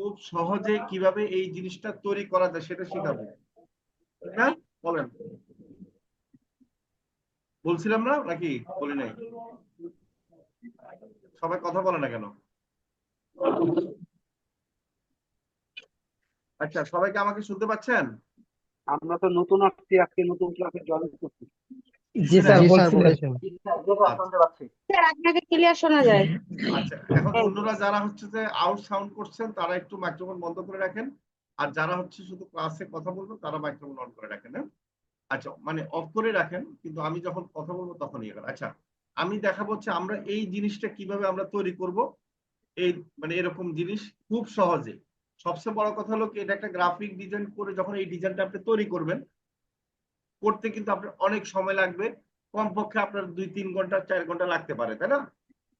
খুব সহজে কিভাবে এই জিনিসটা তৈরি করা যায় সেটা শেখাবো, না বলেন? বলছিলাম না নাকি? বলি নাই? সবাই কথা বলে না কেন? আচ্ছা, সবাইকে আমাকে শুনতে পাচ্ছেন? আমরা তো নতুন আসছি, আজকে নতুন ক্লাসে জয়েন করছি। জি স্যার হ্যাঁ, বলছিলেন। আচ্ছা স্যার আপনাকে ক্লিয়ার শোনা যায়। আচ্ছা, এখন অন্যরা যারা হচ্ছে যে আউট সাউন্ড করছেন তারা একটু মাইক্রোফোন বন্ধ করে রাখেন, আর যারা হচ্ছে শুধু ক্লাসে কথা বলবেন তারা মাইক্রোফোন অন করে রাখেন। হ্যাঁ, আচ্ছা, মানে অফ করে রাখেন, কিন্তু আমি যখন কথা বলবো তখন ইয়ে করেন। আচ্ছা, আমি দেখাবো হচ্ছে আমরা এই জিনিসটা কিভাবে আমরা তৈরি করব। এই মানে এরকম জিনিস খুব সহজে। সবচেয়ে বড় কথা হলো কি, এটা একটা গ্রাফিক ডিজাইন করে যখন এই ডিজাইনটা আপনি তৈরি করবেন, করতে কিন্তু আপনার অনেক সময় লাগবে। কমপক্ষে আপনার 2-3 ঘন্টা 4 ঘন্টা লাগতে পারে, তাই না?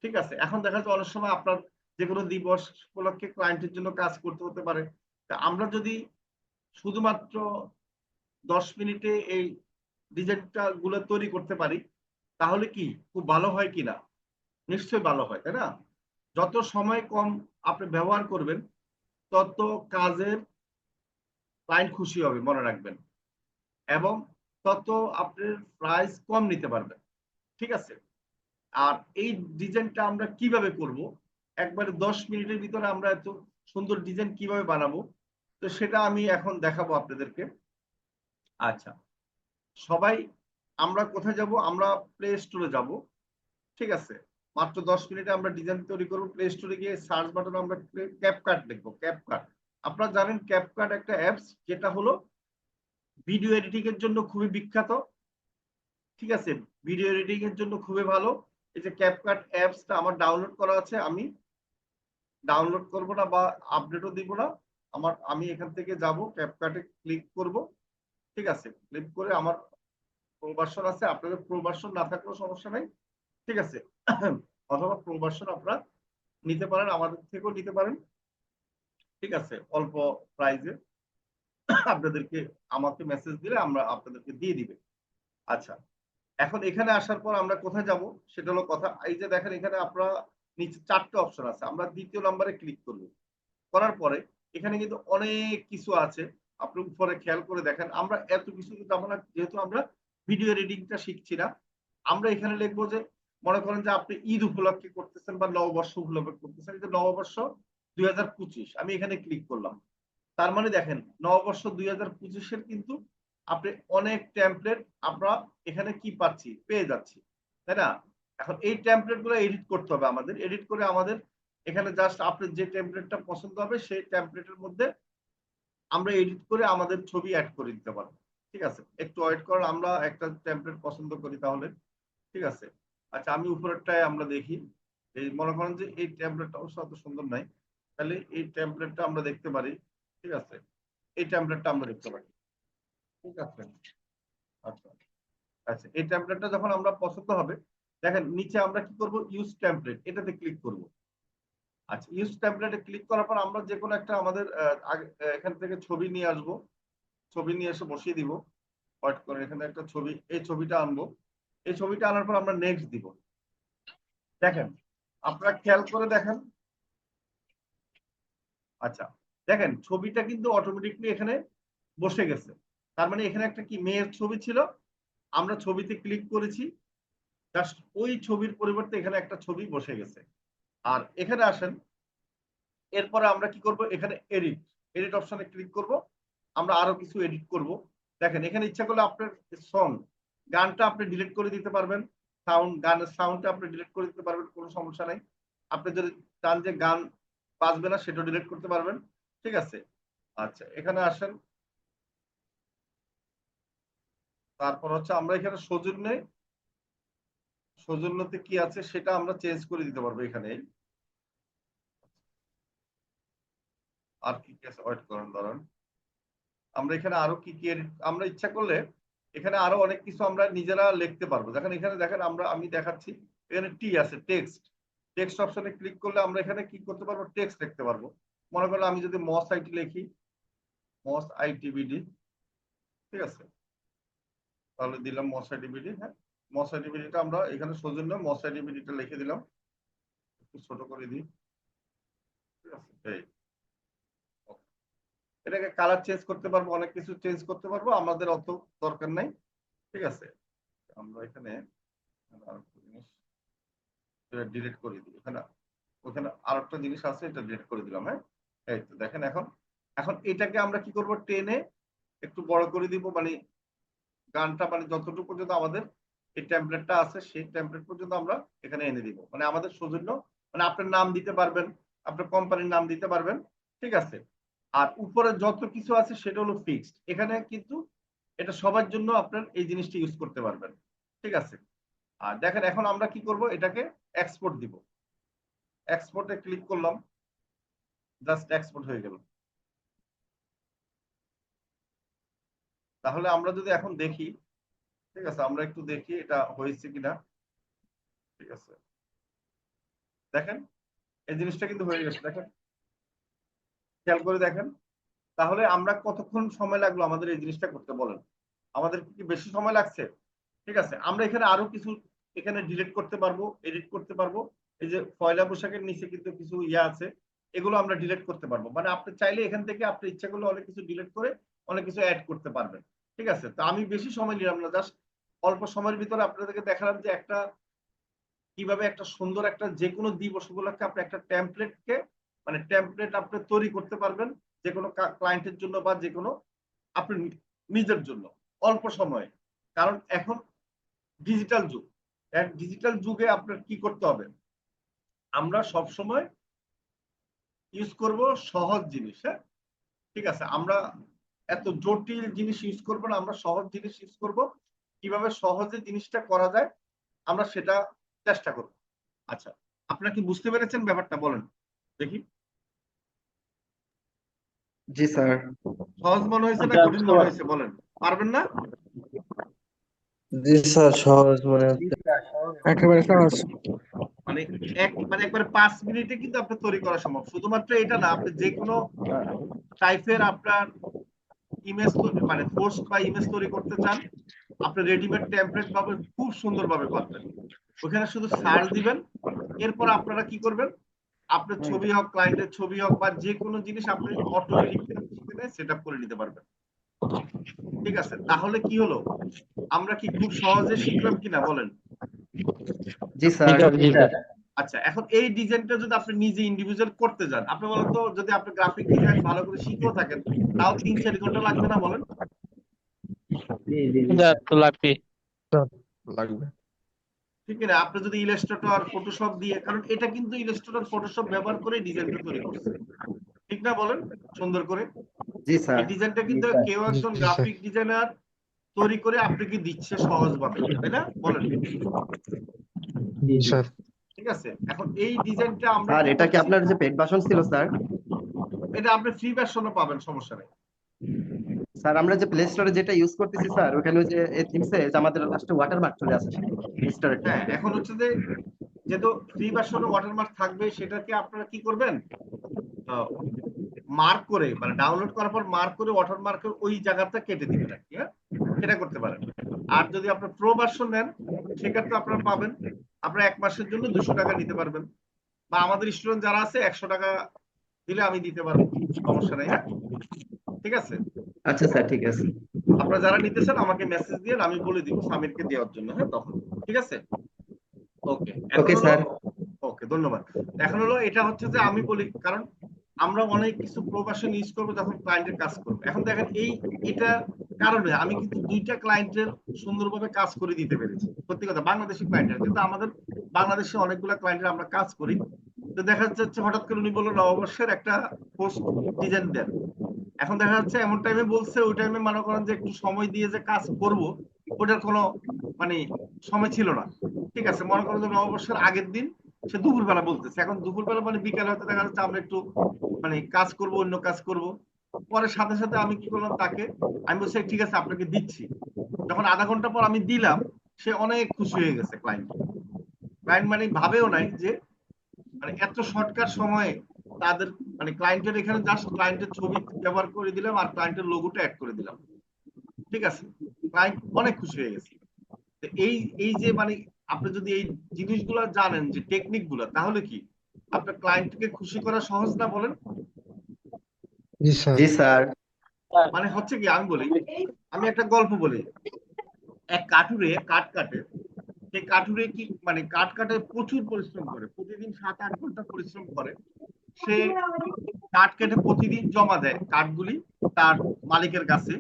ঠিক আছে, এখন দেখা যাচ্ছে অনেক সময় আপনার যে কোনো দিবস উপলক্ষে ক্লায়েন্টের জন্য কাজ করতে হতে পারে। তা আমরা যদি শুধুমাত্র 10 মিনিটে এই ডিজাইনটা গুলো তৈরি করতে পারি, তাহলে কি খুব ভালো হয় কিনা? নিশ্চয়ই ভালো হয়, তাই না? যত সময় কম আপনি ব্যবহার করবেন, তত কাজের ক্লায়েন্ট খুশি হবে, মনে রাখবেন। এবং তত আপনার প্রাইস কম নিতে পারবেন। ঠিক আছে? আর এই ডিজাইনটা আমরা কিভাবে করব, একবারে 10 মিনিটের ভিতরে আমরা এত সুন্দর ডিজাইন কিভাবে বানাবো, তো সেটা আমি এখন দেখাবো আপনাদেরকে। আচ্ছা, সবাই আমরা কোথায় যাব? আমরা প্লে স্টোরে যাব। ঠিক আছে, মাত্র 10 মিনিটে আমরা ডিজাইন তৈরি করবো। প্লে স্টোরে গিয়ে সার্চ বাটনে আমরা ক্যাপকাট লিখবো। ক্যাপকাট, আপনারা জানেন ক্যাপকাট একটা অ্যাপস, যেটা হলো ভিডিও এডিটিং এর জন্য খুবই বিখ্যাত। ঠিক আছে, ভিডিও এডিটিং এর জন্য খুবই ভালো। এই যে ক্যাপকাট অ্যাপসটা আমার ডাউনলোড করা আছে, আমি ডাউনলোড করব না বা আপডেটও দিব না। আমি এখান থেকে যাব, ক্যাপকাটে ক্লিক করব। ঠিক আছে, ক্লিক করে আমার প্রো ভার্সন আছে, আপনাদের প্রো ভার্সন না থাকলেও সমস্যা নাই। ঠিক আছে, অথবা প্রো ভার্সন আপনারা নিতে পারেন, আমাদের থেকেও নিতে পারেন। ঠিক আছে, অল্প প্রাইজে আপনাদেরকে, আমাকে মেসেজ দিলে আমরা আপনাদেরকে দিয়ে দিবে। আচ্ছা, এখন এখানে আসার পর আমরা কোথায় যাব সেটা হলো কথা। এই যে দেখেন, এখানে আপনারা নিচে 4টে অপশন আছে, আমরা দ্বিতীয় নম্বরে ক্লিক করব। করার পরে এখানে কিন্তু অনেক কিছু আছে, আপনি উপরে খেয়াল করে দেখেন। আমরা এত কিছু যাবো না, যেহেতু আমরা ভিডিও এডিটিংটা শিখছি না। আমরা এখানে লিখবো যে, মনে করেন যে আপনি ঈদ উপলক্ষে করতেছেন বা নববর্ষ উপলক্ষে করতেছেন, যে নববর্ষ 2025, আমি এখানে ক্লিক করলাম। তার মানে দেখেন, নববর্ষ 2025-এর কিন্তু আপনি অনেক টেমপ্লেট আমরা এখানে কি পাচ্ছি, পেয়ে যাচ্ছি, তাই না? এখন এই টেমপ্লেট গুলো এডিট করতে হবে আমাদের। এডিট করে আমাদের এখানে জাস্ট আপনার যে টেমপ্লেটটা পছন্দ হবে সেই টেমপ্লেটের মধ্যে আমরা এডিট করে আমাদের ছবি অ্যাড করে দিতে পারবো। ঠিক আছে, একটু ওয়েট করেন, আমরা একটা টেমপ্লেট পছন্দ করি তাহলে। ঠিক আছে, আচ্ছা, আমি উপরেরটায় আমরা দেখি। এই মনে করেন যে এই টেমপ্লেটটা অবশ্য অত সুন্দর নাই, তাহলে এই টেমপ্লেটটা আমরা দেখতে পারি। ঠিক আছে, এই টেমপ্লেটটা আমরা দেখতে পারি। ঠিক আছে, আচ্ছা আচ্ছা, এই টেমপ্লেটটা যখন আমরা পছন্দ হবে, দেখেন নিচে আমরা কি করব, ইউজ টেমপ্লেট, এটাতে ক্লিক করব। আচ্ছা, ইউজ টেমপ্লেটে ক্লিক করার পর আমরা যে কোনো একটা আমাদের এখান থেকে ছবি নিয়ে আসব। ছবি নিয়ে এসে বসিয়ে দিব। ওয়েট করে, এখানে একটা ছবি, এই ছবিটা আনবো। এই ছবিটা আনার পর আমরা নেক্সট দিব। দেখেন, আপনারা খেয়াল করে দেখেন। আচ্ছা, দেখেন ছবিটা কিন্তু অটোমেটিকলি এখানে বসে গেছে। তার মানে এখানে একটা কি মেয়ের ছবি ছিল, আমরা ছবিতে ক্লিক করেছি, জাস্ট ওই ছবির পরিবর্তে এখানে একটা ছবি বসে গেছে। আর এখানে আসেন, এরপরে আমরা কি করব, এখানে এডিট, এডিট অপশনে ক্লিক করব। আমরা আরো কিছু এডিট করব। দেখেন, এখানে ইচ্ছা করলে আপনার সং, গানটা আপনি ডিলিট করে দিতে পারবেন। সাউন্ড, গানের সাউন্ডটা আপনি ডিলিট করে দিতে পারবেন, কোনো সমস্যা নাই। আপনি যদি চান যে গান বাজবে না, সেটা ডিলিট করতে পারবেন। ঠিক আছে, আচ্ছা, এখানে আসেন। তারপর হচ্ছে আমরা এখানে সৌজন্যে, সৌজন্যতে কি আছে সেটা আমরা চেঞ্জ করে দিতে পারবো এখানে। আর কি কি আছে, ওয়েট করেন, দাঁড়ান। আমরা এখানে আরো কি কি আমরা ইচ্ছা করলে এখানে আরো অনেক কিছু আমরা নিজেরা লিখতে পারবো। দেখেন এখানে, দেখেন আমি দেখাচ্ছি, এখানে টি আছে, টেক্সট। টেক্সট অপশনে ক্লিক করলে আমরা এখানে কি করতে পারবো, টেক্সট লিখতে পারবো। মনে করলে আমি যদি মস আইটি লিখি, মস আইটিবিডি। ঠিক আছে, তাহলে দিলাম মস আইটিবিডি। হ্যাঁ, মস আইটিবিডিটা আমরা এখানে সৌজন্য মস আইটিবিডিটা লিখে দিলাম, একটু ছোট করে দিই। ঠিক আছে, এই এটাকে কালার চেঞ্জ করতে পারবো, অনেক কিছু চেঞ্জ করতে পারবো, আমাদের অত দরকার নাই। ঠিক আছে, আমরা এখানে আরেকটা জিনিস ডিলিট করে দিই। ওখানে আরেকটা জিনিস আছে, এটা ডিলিট করে দিলাম। হ্যাঁ, এই তো দেখেন। এখন এখন এটাকে আমরা কি করব, টেনে একটু বড় করে দিব, মানে গানটা মানে যতটুকু পর্যন্ত আমাদের এই টেমপ্লেটটা আছে সেই টেমপ্লেট পর্যন্ত আমরা এখানে এনে দিব। মানে আমাদের সৌজন্য, মানে আপনার নাম দিতে পারবেন, আপনার কোম্পানির নাম দিতে পারবেন। ঠিক আছে, আর উপরে যত কিছু আছে সেটা হলো ফিক্সড। এখানে কিন্তু এটা সবার জন্য আপনার এই জিনিসটা ইউজ করতে পারবেন। ঠিক আছে, আর দেখেন এখন আমরা কি করব, এটাকে এক্সপোর্ট দিব। এক্সপোর্টে ক্লিক করলাম, জাস্ট এক্সপোর্ট হয়ে গেল। তাহলে আমরা যদি এখন দেখি, ঠিক আছে, আমরা একটু দেখি এটা হয়েছে কিনা। ঠিক আছে, দেখেন এই জিনিসটা কিন্তু হয়ে গেছে, দেখেন, খেয়াল করে দেখেন। তাহলে আমরা কতক্ষণ সময় লাগলো আমাদের এই জিনিসটা করতে বলেন? আমাদের কি বেশি সময় লাগছে? ঠিক আছে, আমরা এখানে আরো কিছু এখানে ডিলিট করতে পারবো, এডিট করতে পারবো। এই যে পয়লা বৈশাখের নিচে কিন্তু কিছু ইয়ে আছে, এগুলো আমরা ডিলিট করতে পারবো। মানে আপনি চাইলে এখান থেকে আপনি ইচ্ছা করলে অনেক কিছু ডিলিট করে অনেক কিছু অ্যাড করতে পারবেন। ঠিক আছে, তো আমি বেশি সময় নিলাম না, জাস্ট অল্প সময়ের ভিতরে আপনাদেরকে দেখালাম যে একটা কিভাবে একটা সুন্দর একটা যে কোনো দিবস উপলক্ষে আপনি একটা টেমপ্লেটকে, মানে টেমপ্লেট আপনি তৈরি করতে পারবেন যে কোনো ক্লায়েন্টের জন্য বা যে কোনো আপনি নিজের জন্য অল্প সময়ে। কারণ এখন ডিজিটাল যুগ, ডিজিটাল যুগে আপনার কি করতে হবে, আমরা সব সময় ইউজ করব সহজ জিনিস। হ্যাঁ, ঠিক আছে, আমরা এত জটিল জিনিস ইউজ করব না, আমরা সহজ জিনিস ইউজ করব। কিভাবে সহজে জিনিসটা করা যায় আমরা সেটা চেষ্টা করব। আচ্ছা, আপনারা কি বুঝতে পেরেছেন ব্যাপারটা? বলেন দেখি। জি স্যার। সহজ মনে হয়েছে না কঠিন মনে হয়েছে? বলেন, পারবেন না? জি স্যার, সহজ মনে হচ্ছে, একেবারে সহজ। মানে মানে একবারে 5 মিনিটে কিন্তু আপনার তৈরি করা সম্ভব। শুধুমাত্র এটা না, আপনি যে কোনো টাইপের আপনার ইমেজ, মানে পোস্ট বা ইমেজ তৈরি করতে চান, আপনি রেডিমেড টেমপ্লেট পাবেন, খুব সুন্দরভাবে পাবেন। ওখানে শুধু সার্চ দিবেন, এরপর আপনারা কি করবেন, আপনার ছবি হোক, ক্লায়েন্টের ছবি হোক বা যে কোনো জিনিস আপনি অটো এডিট সেট আপ করে নিতে পারবেন। ঠিক আছে, তাহলে কি হলো, আমরা কি খুব সহজে শিখলাম কিনা বলেন? জি স্যার। জি স্যার। আচ্ছা, এখন এই ডিজাইনটা যদি আপনি নিজে ইন্ডিভিজুয়াল করতে যান, আপনি বলেন তো, যদি আপনি গ্রাফিক ডিজাইন ভালো করে শিখেও থাকেন, তাও 3-4 ঘন্টা লাগবে না বলেন? তো লাগবে, লাগবে। ঠিক না? আপনি যদি ইলাস্ট্রেটর, ফটোশপ দিয়ে, কারণ এটা কিন্তু ইলাস্ট্রেটর, ফটোশপ ব্যবহার করে ডিজাইনটা তৈরি করছে, ঠিক না বলেন? সুন্দর করে জি স্যার। এই ডিজাইনটা কিন্তু কেউ একজন জি স্যার। গ্রাফিক ডিজাইনার তৈরি করে আপনাকে দিচ্ছে সহজভাবে, তাই না? বলেন। জি স্যার। ঠিক আছে, এখন এই ডিজাইনটা আমরা স্যার কি এটা কি করছি, আপনার যে পেড ভার্সন ছিল স্যার? এটা আপনি ফ্রি ভার্সনও পাবেন, সমস্যা নেই। স্যার আমরা যে প্লে স্টোরে যেটা ইউজ করতেছি স্যার, ওখানে ওই যে থিমসে যে আমাদের লাস্টে ওয়াটারমার্ক চলে আসে প্লে স্টোরে। হ্যাঁ, এখন হচ্ছে যে যেহেতু ফ্রি ভার্সনে ওয়াটারমার্ক থাকবে, সেটাকে আপনারা কি করবেন, মার্ক করে, মানে ডাউনলোড করার পর মার্ক করে ওয়াটারমার্কের ওই জায়গাটা কেটে দিবেন আর কি। হ্যাঁ, সেটা করতে পারেন। আর যদি আপনার প্রো ভার্সন নেন, সেক্ষেত্রে আপনারা পাবেন, আপনারা 1 মাসের জন্য 200 টাকা নিতে পারবেন, বা আমাদের স্টুডেন্ট যারা আছে 100 টাকা দিলে আমি দিতে পারবো, সমস্যা নেই। হ্যাঁ, ঠিক আছে, আচ্ছা স্যার, ঠিক আছে। আপনারা যারা নিতে চান আমাকে মেসেজ দিয়ে আমি বলে দিব সামিরকে দেওয়ার জন্য। হ্যাঁ, তখন ঠিক আছে। ওকে, এখন ওকে হলো, স্যার। ওকে, ধন্যবাদ। এখন হলো এটা হচ্ছে যে আমি বলি, কারণ আমরা অনেক কিছু প্রবাসন ইউজ করবো যখন ক্লায়েন্টের কাজ করবো। এখন দেখেন এটা কারণে আমি কিন্তু 2টা ক্লায়েন্টের সুন্দরভাবে কাজ করে দিতে পেরেছি, সত্যি কথা, বাংলাদেশি ক্লায়েন্টের। কিন্তু আমাদের বাংলাদেশে অনেকগুলো ক্লায়েন্টের আমরা কাজ করি, তো দেখা যাচ্ছে হঠাৎ করে উনি বললো নববর্ষের একটা পোস্ট ডিজাইন দেন। এখন দেখা যাচ্ছে এমন টাইমে বলছে, ওই টাইমে মনে করেন যে একটু সময় দিয়ে যে কাজ করব, ওটার কোনো মানে সময় ছিল না। ঠিক আছে, মনে করেন যে নববর্ষের আগের দিন সে দুপুরবেলা বলতেছে, এখন দুপুরবেলা মানে বিকাল হতে দেখা যাচ্ছে আমরা একটু মানে কাজ করব, অন্য কাজ করব। পরে সাথে সাথে আমি কি করলাম, তাকে আমি বলছি ঠিক আছে আপনাকে দিচ্ছি। যখন আধা ঘন্টা পর আমি দিলাম, সে অনেক খুশি হয়ে গেছে। ক্লায়েন্ট ক্লায়েন্ট মানে ভাবেও নাই যে মানে এত শর্টকাট সময়ে তাদের, মানে ক্লায়েন্টের এখানে জাস্ট ক্লায়েন্টের ছবি ব্যবহার করে দিলাম আর ক্লায়েন্টের লোগোটা অ্যাড করে দিলাম। ঠিক আছে, ক্লায়েন্ট অনেক খুশি হয়ে গেছে। তো এই এই যে মানে আপনি যদি এই জিনিসগুলো জানেন, যে টেকনিক গুলা, তাহলে কি আপনার ক্লায়েন্টকে খুশি করা সহজ না বলেন? জি স্যার। জি স্যার। মানে হচ্ছে কি আমি বলি, আমি একটা গল্প বলি। এক কাঠুরে কাঠ কাটে, সেই কাঠুরে কি মানে কাঠ কাটে প্রচুর পরিশ্রম করে, প্রতিদিন 7-8 ঘন্টা পরিশ্রম করে। সে কাঠ কেটে প্রতিদিন জমা দেয় কাঠগুলি তার মালিকের কাছে।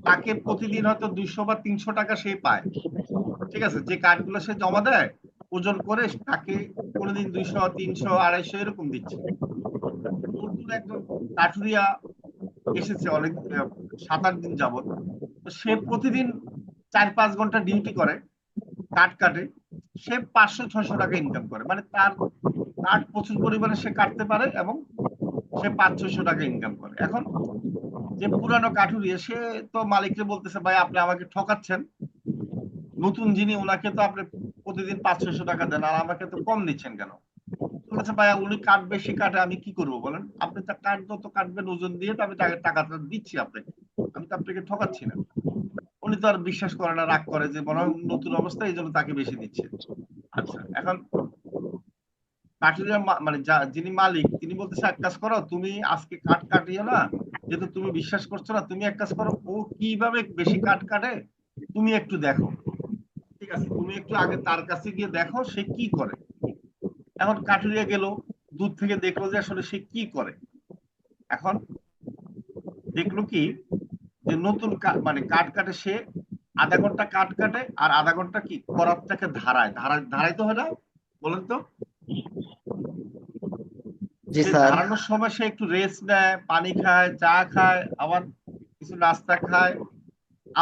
তাকে প্রতিদিন হয়তো 200 বা 300 টাকা সে পায়। ঠিক আছে, যে কাঠগুলো সে জমা দেয় ওজন করে তাকে কোনোদিন 200, 300, 250 এরকম দিচ্ছে। নতুন একজন কাঠুরিয়া এসেছে অনেক 7-8 দিন যাবত। তো সে প্রতিদিন 4-5 ঘন্টা ডিউটি করে, কাঠ কাটে। সে 500-600 টাকা ইনকাম করে, মানে তার কাঠ প্রচুর পরিমাণে সে কাটতে পারে এবং সে 500-600 টাকা ইনকাম করে। এখন যে পুরানো কাঠুরিয়া সে তো মালিককে বলতেছে, ভাই আপনি আমাকে ঠকাচ্ছেন, নতুন যিনি ওনাকে তো আপনি প্রতিদিন 500-600 টাকা দেন আর আমাকে তো কম দিচ্ছেন কেন? বলেছে ভাইয়া উনি কাঠ বেশি কাটে, আমি কি করবো বলেন, আপনি তার কাঠ যত কাটবেন ওজন দিয়ে তো আমি টাকাটা দিচ্ছি আপনাকে, আমি তো আপনাকে ঠকাচ্ছি না। উনি তো আর বিশ্বাস করে না, রাগ করে যে বরং নতুন অবস্থা এই জন্য তাকে বেশি দিচ্ছে। আচ্ছা, এখন কাঠুরিয়া মানে যিনি মালিক তিনি বলতেছে, এক কাজ করো তুমি আজকে কাঠ কাটিও না, যেহেতু তুমি বিশ্বাস করছো না, তুমি এক কাজ করো, ও কিভাবে বেশি কাঠ কাটে তুমি একটু দেখো। ঠিক আছে, তুমি একটু আগে তার কাছে গিয়ে দেখো সে কি করে। এখন কাঠুরিয়া গেল, দূর থেকে দেখলো যে আসলে সে কি করে। এখন দেখলো কি যে নতুন মানে কাঠ কাটে সে, আধা ঘন্টা কাঠ কাটে আর আধা ঘন্টা কি করাতটাকে ধারাইতে হয় না বলেন তো? জি সে স্যার। ধারানোর সময় সে একটু রেস্ট নেয়, পানি খায়, চা খায়, আবার কিছু নাস্তা খায়,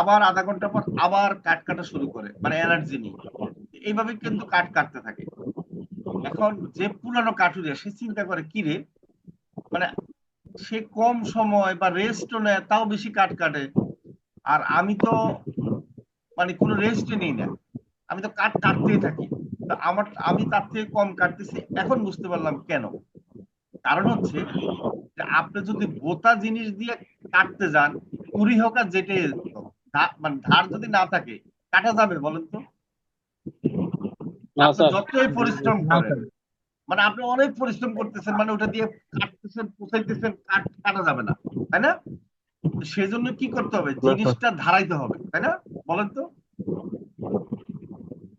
আবার আধা ঘন্টা পর আবার কাঠ কাটা শুরু করে, মানে এনার্জি নিয়ে। এইভাবে কিন্তু কাঠ কাটতে থাকে। এখন যে পুরানো কাঠুরিয়া সে চিন্তা করে কি রে, মানে সে কম সময় বা রেস্টও নেয় তাও বেশি কাঠ কাটে, আর আমি তো মানে কোনো রেস্টই নেই না, আমি তো কাঠ কাটতেই থাকি। তা আমি তার থেকে কম কাটতেছি। এখন বুঝতে পারলাম কেন। কারণ হচ্ছে যে আপনি যদি বোতা জিনিস দিয়ে কাটতে যান, উরি হোক আর যেটাই হোক, মানে ধার যদি না থাকে কাটা যাবে বলেন তো? না আপনি স্যার। যতই পরিশ্রম করেন, মানে আপনি অনেক পরিশ্রম করতেছেন, মানে ওটা দিয়ে কাটতেছেন পোছাইতেছেন, কাটা যাবে না, তাই না? সেজন্য কি করতে হবে, না স্যার। জিনিসটা ধারাইতে হবে, তাই না? বলেন তো।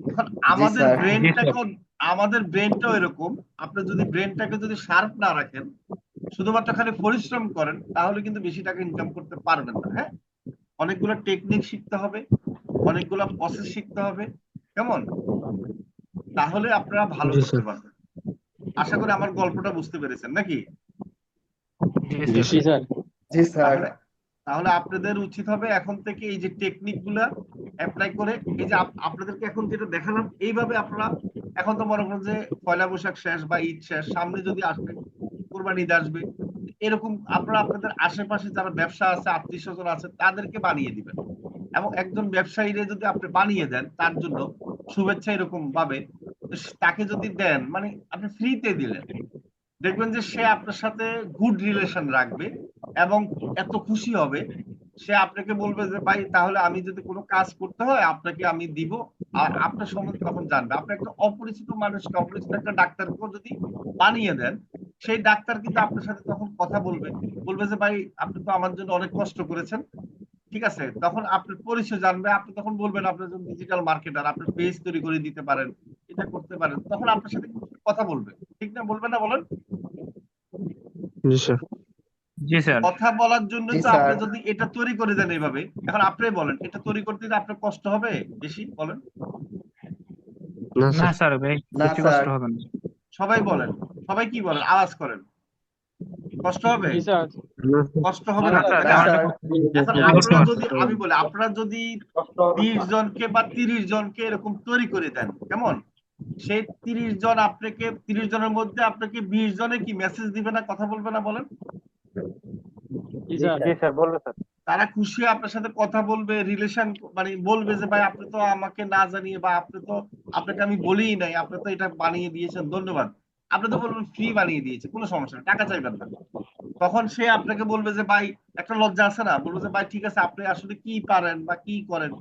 এখন জি আমাদের স্যার। ব্রেনটাকেও, আমাদের ব্রেনটাও এরকম। আপনি যদি ব্রেনটাকে যদি শার্প না রাখেন, শুধুমাত্র খালি পরিশ্রম করেন, তাহলে কিন্তু বেশি টাকা ইনকাম করতে পারবেন না। হ্যাঁ, অনেকগুলো টেকনিক শিখতে হবে, অনেকগুলো প্রসেস শিখতে হবে, কেমন? তাহলে আপনারা ভালো জি করতে স্যার। পারবেন। আশা করি আমার গল্পটা বুঝতে পেরেছেন নাকি? জি জি স্যার। স্যার। জি স্যার। তাহলে তাহলে আপনাদের উচিত হবে এখন থেকে এই যে টেকনিক গুলা অ্যাপ্লাই করে, এই যে আপনাদেরকে এখন যেটা দেখালাম এইভাবে আপনারা, এখন তো মনে করেন যে পয়লা বৈশাখ শেষ বা ঈদ শেষ, সামনে যদি আসবে কোরবানি ঈদ আসবে, এরকম আপনারা আপনাদের আশেপাশে যারা ব্যবসা আছে, আত্মীয় স্বজন আছে, তাদেরকে বানিয়ে দিবেন। এবং একজন ব্যবসায়ীরে যদি আপনি বানিয়ে দেন, তার জন্য শুভেচ্ছা এরকম পাবে, তো তাকে যদি দেন মানে আপনি ফ্রিতে দিলেন, দেখবেন যে সে আপনার সাথে গুড রিলেশন রাখবে এবং এত খুশি হবে, সে আপনাকে বলবে যে ভাই তাহলে আমি যদি কোনো কাজ করতে হয় আপনাকে আমি দিব। আর আপনার সম্বন্ধে তখন জানবে। আপনি একটা অপরিচিত মানুষকে, অপরিচিত একটা ডাক্তারকেও যদি বানিয়ে দেন, সেই ডাক্তার কিন্তু আপনার সাথে তখন কথা বলবে, বলবে যে ভাই আপনি তো আমার জন্য অনেক কষ্ট করেছেন। ঠিক আছে, তখন আপনার পরিচয় জানবে, আপনি তখন বলবেন আপনার জন্য ডিজিটাল মার্কেটার, আপনার পেজ তৈরি করে দিতে পারেন, এটা করতে পারেন, তখন আপনার সাথে কিন্তু কথা বলবে। ঠিক না, বলবে না বলেন? জি স্যার। কথা বলার জন্য জি তো আপনি স্যার। যদি এটা তৈরি করে দেন এইভাবে, এখন আপনি বলেন এটা তৈরি করতে দিলে আপনার কষ্ট হবে বেশি বলেন? না স্যার। না স্যার। সবাই বলেন, সবাই কি বলেন, আওয়াজ করেন, কষ্ট হবে? জি স্যার। না স্যার। কষ্ট হবে না, তাই না না? স্যার। এখন আপনারা যদি, আমি বলি আপনারা যদি 20 জনকে বা 30 জনকে এরকম তৈরি করে দেন, কেমন? সেই 30 জন আপনাকে, 30 জনের মধ্যে আপনাকে 20 জনে কি মেসেজ দিবে না, কথা বলবে না বলেন? জি স্যার। তারা খুশি হয়ে আপনার সাথে কথা বলবে, রিলেশন মানে বলবে যে ভাই আপনি তো আমাকে না জানিয়ে বা আপনি তো, আপনাকে আমি বলিই নাই, আপনি তো এটা বানিয়ে দিয়েছেন, ধন্যবাদ। আপনি তো বলবেন ফ্রি বানিয়ে দিয়েছে, কোনো সমস্যা নেই, টাকা চাইবেন না। তখন সে আপনাকে বলবে যে ভাই, একটা লজ্জা আছে না, বলবে যে ভাই ঠিক আছে আপনি আসলে কি পারেন বা কি করেন।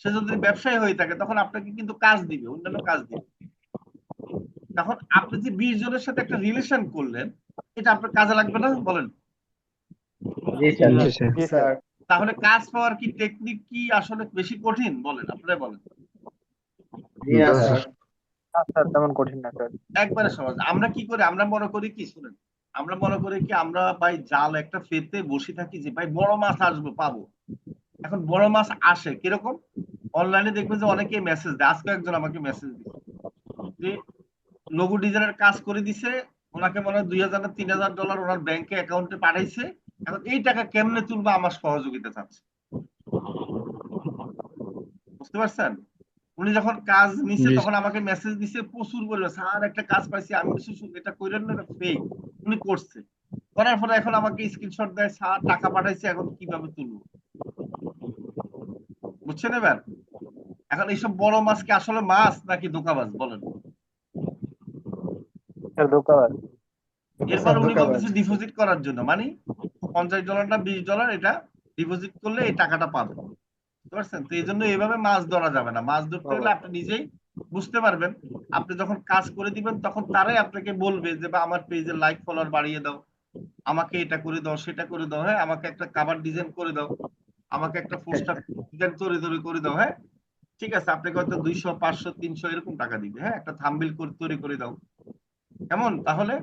সে যদি ব্যবসায়ী হয়ে থাকে তখন আপনাকে কিন্তু কাজ দিবে, অন্যান্য কাজ দিবে। তখন আপনি যে 20 জনের সাথে একটা রিলেশন করলেন, এটা আপনার কাজে লাগবে না বলেন? জি স্যার। জি স্যার। জি স্যার স্যার। তাহলে কাজ পাওয়ার কি টেকনিক কি আসলে বেশি কঠিন বলেন, আপনারা বলেন। জি না না স্যার। স্যার। না স্যার তেমন কঠিন না স্যার। একবারে সহজ। আমরা কি করি, আমরা মনে করি কি শুনেন, আমরা মনে করি কি আমরা ভাই জাল একটা ফেতে বসে থাকি যে ভাই বড় মাছ আসবে পাবো। এখন বড় মাছ আসে কিরকম, অনলাইনে দেখবে যে অনেকে মেসেজ দেয়, আজকে একজন আমাকে মেসেজ দিচ্ছে যে লোগো ডিজাইনের কাজ করে দিছে, ওনাকে মনে হয় $2000 না $3000 ওনার ব্যাংকে অ্যাকাউন্টে পাঠাইছে, এখন এই টাকা কেমনে তুলবা আমার সহযোগিতা চাচ্ছে। বুঝতে পারছেন? উনি যখন কাজ নিছে জি তখন আমাকে মেসেজ দিছে প্রচুর বলবে, স্যার একটা কাজ পাইছি, আমি কিছু এটা কইলেন না, এটা ফেক। উনি করছে, করার পরে এখন আমাকে স্ক্রিনশট দেয়, স্যার টাকা পাঠাইছে, এখন কিভাবে তুলবো। বুঝছেন এবার? এখন এইসব বড় মাছ কি আসলে মাছ নাকি ধোঁকাবাজ বলেন। স্যার ধোকাবাজ। এরপর স্যার উনি ধোঁকাবাজ। বলতেছে ডিপোজিট করার জন্য, মানে $50 না $20 এটা ডিপোজিট করলে এই টাকাটা পাবে। বুঝতে পারছেন? তো এই জন্য এইভাবে মাছ ধরা যাবে না। মাছ ধরতে হলে আপনি নিজেই বুঝতে পারবেন। আপনি যখন কাজ করে দিবেন তখন তারাই আপনাকে বলবে যে বা আমার পেজে লাইক ফলোয়ার বাড়িয়ে দাও, আমাকে এটা করে দাও, সেটা করে দাও, হ্যাঁ, আমাকে একটা কাভার ডিজাইন করে দাও, আমাকে একটা পোস্টার ডিজাইন করে করে দাও, হ্যাঁ, ঠিক আছে, আপনাকে হয়তো 200 500 300 এরকম টাকা দিবে, হ্যাঁ, একটা থাম্বনেইল করে তৈরি করে দাও, কেমন তাহলে।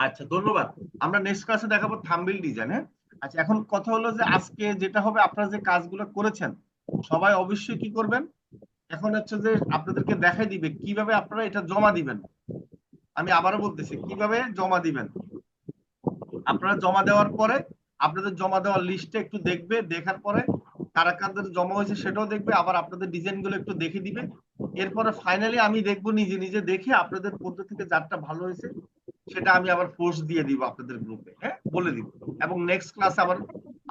আচ্ছা ধন্যবাদ। আমরা নেক্সট ক্লাসে দেখাবো থাম্বনেইল ডিজাইন, হ্যাঁ। আচ্ছা এখন কথা হলো যে আজকে যেটা হবে, আপনারা যে কাজগুলো করেছেন সবাই অবশ্যই কি করবেন, এখন হচ্ছে যে আপনাদেরকে দেখাই দিবে কিভাবে আপনারা এটা জমা দিবেন। আমি আবারও বলতেছি কিভাবে জমা দিবেন। আপনারা জমা দেওয়ার পরে আপনাদের জমা দেওয়ার লিস্টটা একটু দেখবে, দেখার পরে কারা কাদের জমা হয়েছে সেটাও দেখবে, আবার আপনাদের ডিজাইন গুলো একটু দেখে দিবে। এরপরে ফাইনালি আমি দেখবো নিজে নিজে দেখে আপনাদের মধ্যে থেকে যারটা ভালো হয়েছে সেটা আমি আবার পোস্ট দিয়ে দিব আপনাদের গ্রুপে, হ্যাঁ, বলে দিব। এবং নেক্সট ক্লাস আবার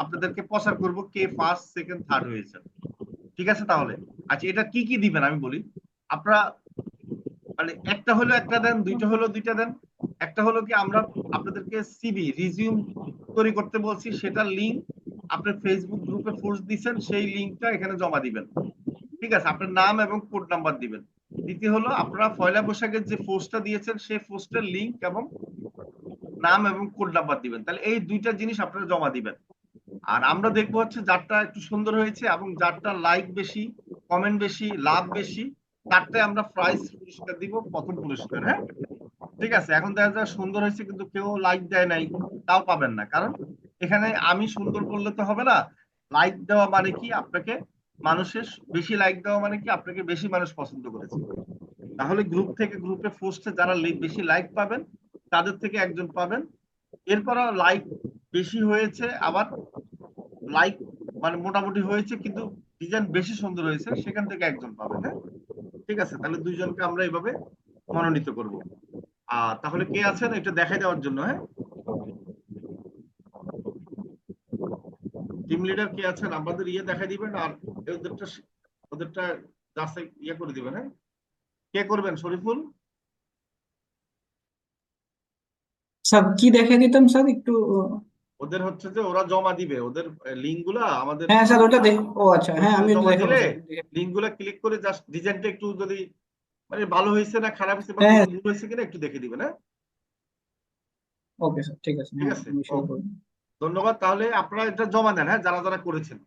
আপনাদেরকে প্রচার করব কে ফার্স্ট সেকেন্ড থার্ড হয়েছে। ঠিক আছে তাহলে। আচ্ছা এটা কি কি দিবেন আমি বলি। আপনারা মানে একটা হলো একটা দেন, দুইটা হলো দুইটা দেন। একটা হলো কি আমরা আপনাদেরকে সিভি রিজিউম তৈরি করতে বলছি, সেটার লিংক আপনি ফেসবুক গ্রুপে পোস্ট দিবেন, সেই লিংকটা এখানে জমা দিবেন। ঠিক আছে, আপনার নাম এবং কোড নাম্বার দিবেন। দ্বিতীয় হলো আপনারা পয়লা বৈশাখের যে পোস্টটা দিয়েছেন সেই পোস্টের লিংক এবং নাম এবং কোড নাম্বার দিবেন। তাহলে এই দুইটা জিনিস আপনারা জমা দিবেন। আর আমরা দেখবো হচ্ছে যারটা একটু সুন্দর হয়েছে এবং যারটা লাইক বেশি, কমেন্ট বেশি, লাভ বেশি, তারটাই আমরা প্রাইজ পুরস্কার দিব, প্রথম পুরস্কার, হ্যাঁ। ঠিক আছে, এখন দেখা যায় সুন্দর হয়েছে কিন্তু কেউ লাইক দেয় নাই, তাও পাবেন না, কারণ এখানে আমি সুন্দর করলে তো হবে না। লাইক দেওয়া মানে কি আপনাকে মানুষের বেশি লাইক দেওয়া মানে কি আপনাকে বেশি মানুষ পছন্দ করেছে। তাহলে গ্রুপ থেকে গ্রুপে পোস্টে যারা বেশি লাইক পাবেন তাদের থেকে একজন পাবেন। এরপরও লাইক বেশি হয়েছে, আবার লাইক মানে মোটামুটি হয়েছে কিন্তু ডিজাইন বেশি সুন্দর হয়েছে, সেখান থেকে একজন পাবেন, হ্যাঁ। ঠিক আছে, তাহলে দুইজনকে আমরা এইভাবে মনোনীত করব। তাহলে কে আছেন এটা দেখাই দেওয়ার জন্য, হ্যাঁ, টিম লিডার কে আছেন আমাদের ইয়ে দেখাই দিবেন, আর ওদেরটা ওদেরটা জাস্ট ইয়ে করে দিবেন, হ্যাঁ। কে করবেন শরীফুল? স্যার কি দেখে দিতাম স্যার একটু। ওদের হচ্ছে যে ওরা জমা দিবে ওদের লিঙ্ক গুলা আমাদের হ্যাঁ স্যার ওটা দেখ, ও আচ্ছা হ্যাঁ পোস্টে আমি একটু জমা দেখাবো দিলে স্যার। লিঙ্ক গুলা ক্লিক করে জাস্ট ডিজাইনটা একটু যদি মানে ভালো হয়েছে না খারাপ হয়েছে বা হ্যাঁ কোনো ভুল হয়েছে কিনা একটু দেখে দিবেন, হ্যাঁ। ওকে স্যার ঠিক আছে, ঠিক হ্যাঁ আছে, আমি শুরু ওকে, করবো। ধন্যবাদ। তাহলে আপনারা এটা জমা দেন, হ্যাঁ, যারা যারা করেছেন।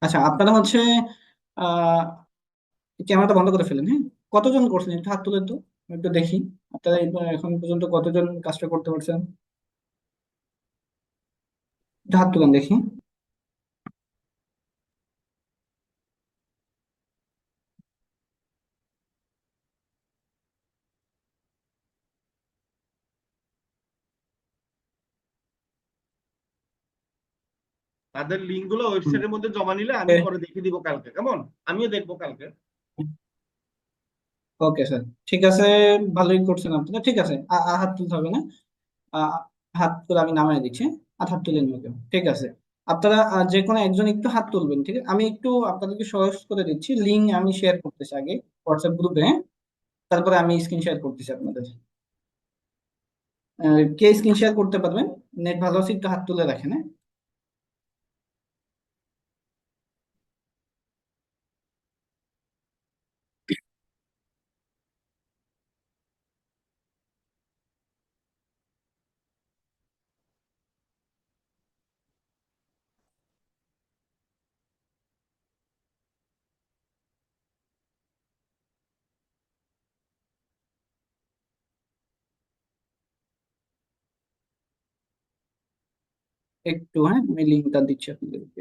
আচ্ছা আপনারা হচ্ছে আহ ক্যামেরাটা বন্ধ করে ফেলেন, হ্যাঁ। কতজন করছেন একটু হাত তুলে তো আমি একটু দেখি। আপনারা এখন পর্যন্ত কতজন কাজটা করতে পারছেন, একটু হাত তুলেন দেখি। তাদের লিঙ্ক গুলো ওয়েবসাইটের মধ্যে জমা নিলে আমি এ, পরে দেখে দিব কালকে, কেমন, আমিও দেখবো কালকে। ওকে স্যার ঠিক আছে, ভালোই করছেন আপনারা। ঠিক আছে, হাত তুলতে হবে না। আহ, হাত তুলে আমি নামাই দিচ্ছি, আর হাত তুলে নিবে কেউ, ঠিক আছে। আপনারা যে কোনো একজন একটু হাত তুলবেন, ঠিক আছে। আমি একটু আপনাদেরকে সহজ করে দিচ্ছি, লিঙ্ক আমি শেয়ার করতেছি আগে হোয়াটসঅ্যাপ গ্রুপে, হ্যাঁ? তারপরে আমি স্ক্রিন শেয়ার করতেছি আপনাদের। কে স্ক্রিন শেয়ার করতে পারবেন, নেট ভালো আছে একটু হাত তুলে রাখেন, হ্যাঁ। একটু, হ্যাঁ, আমি লিঙ্কটা দিচ্ছি আপনাদেরকে।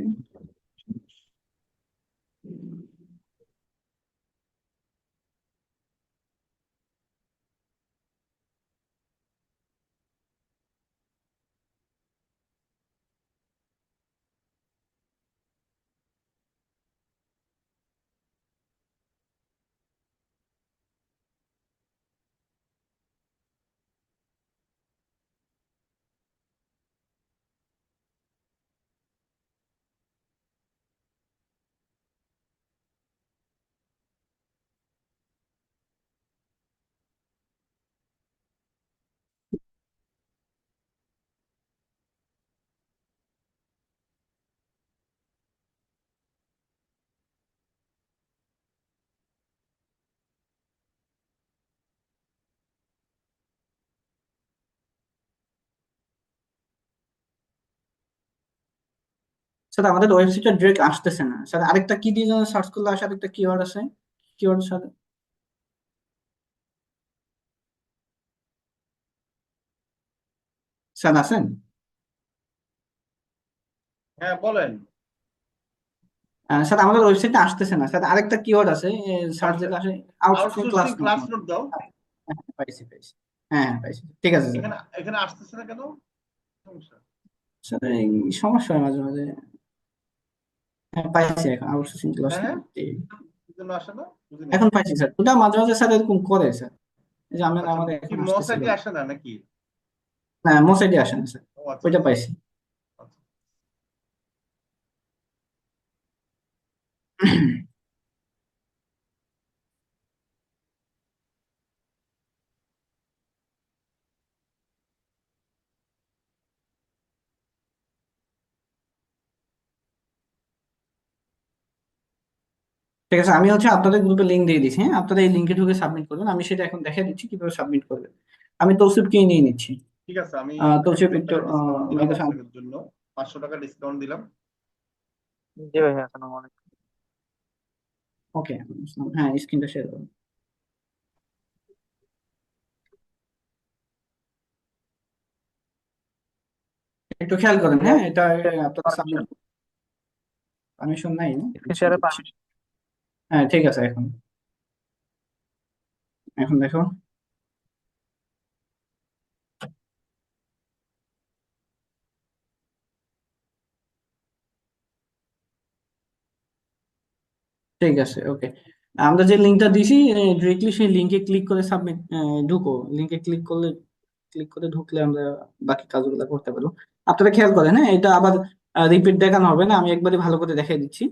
স্যার আমাদের ওয়েবসাইটে ডিরেক্ট আসতেছে না স্যার, আরেকটা কি দিয়ে যেন সার্চ করলে আসে, আরেকটা কিওয়ার্ড আছে, কিওয়ার্ড স্যার। স্যার আছেন? হ্যাঁ বলেন। স্যার আমাদের ওয়েবসাইটে আসতেছে না স্যার, আরেকটা কিওয়ার্ড আছে সার্চ আচ্ছা, দিলে আসে, outsourcing class outsourcing note. Class note দাও। হ্যাঁ, পাইছি পাইছি। হ্যাঁ হ্যাঁ, পাইছি, ঠিক আছে স্যার। এখানে এখানে আসতেছে না কেন? সমস্যা স্যার এই সমস্যা হয় মাঝে মাঝে। হ্যাঁ পাইছি, এখন আউটসোর্সিং ক্লাস হ্যাঁ হ্যাঁ, নোট। কি জন্য আসে না বুঝিনি। এখন পাইছি স্যার, ওটা মাঝে মাঝে স্যার এরকম করে স্যার, এই যে আচ্ছা, আমাদের কি এখন আসতেছিল মসাইটে না। আসে না নাকি? হ্যাঁ মোসাইডে আসে না স্যার, ও আচ্ছা ওইটা আচ্ছা পাইছি। আচ্ছা। ঠিক আছে, আমি হচ্ছে আপনাদের গ্রুপে লিঙ্ক দিয়ে দিচ্ছি, হ্যাঁ, আপনারা এই লিঙ্কে ঢুকে সাবমিট করবেন, আমি সেটা এখন দেখিয়ে দিচ্ছি কিভাবে সাবমিট করবেন। আমি তৌসিফকে নিয়ে নিচ্ছি। ঠিক আছে, আমি এক তৌসিফ হাজার একটু টাকা ডিসকাউন্ট দিলাম আমাকে আপনাদের জন্য, 500 টাকা ডিসকাউন্ট দিলাম। জি ভাইয়া, আসসালামু আলাইকুম। ওকে, হ্যাঁ স্ক্রিনটা শেয়ার করুন। একটু খেয়াল করেন, ভাইয়া হ্যাঁ, এটা আপনাদের সাবমিট পারমিশন, পারমিশন নাই না? স্ক্রিন আচ্ছা শেয়ারের দিচ্ছি। পারমিশন। হ্যাঁ ঠিক আছে, এখন এখন দেখো। ঠিক আছে, ওকে। আমরা যে লিঙ্কটা দিছি ডিরেক্টলি সেই লিঙ্কে ক্লিক করে সাবমিট, ঢুকো, লিঙ্কে ক্লিক করে ঢুকলে আমরা বাকি কাজগুলো করতে পারবো। আপনারা খেয়াল করেন, হ্যাঁ, এটা আবার রিপিট দেখানো হবে না, আমি একবারই ভালো করে দেখিয়ে দিচ্ছি।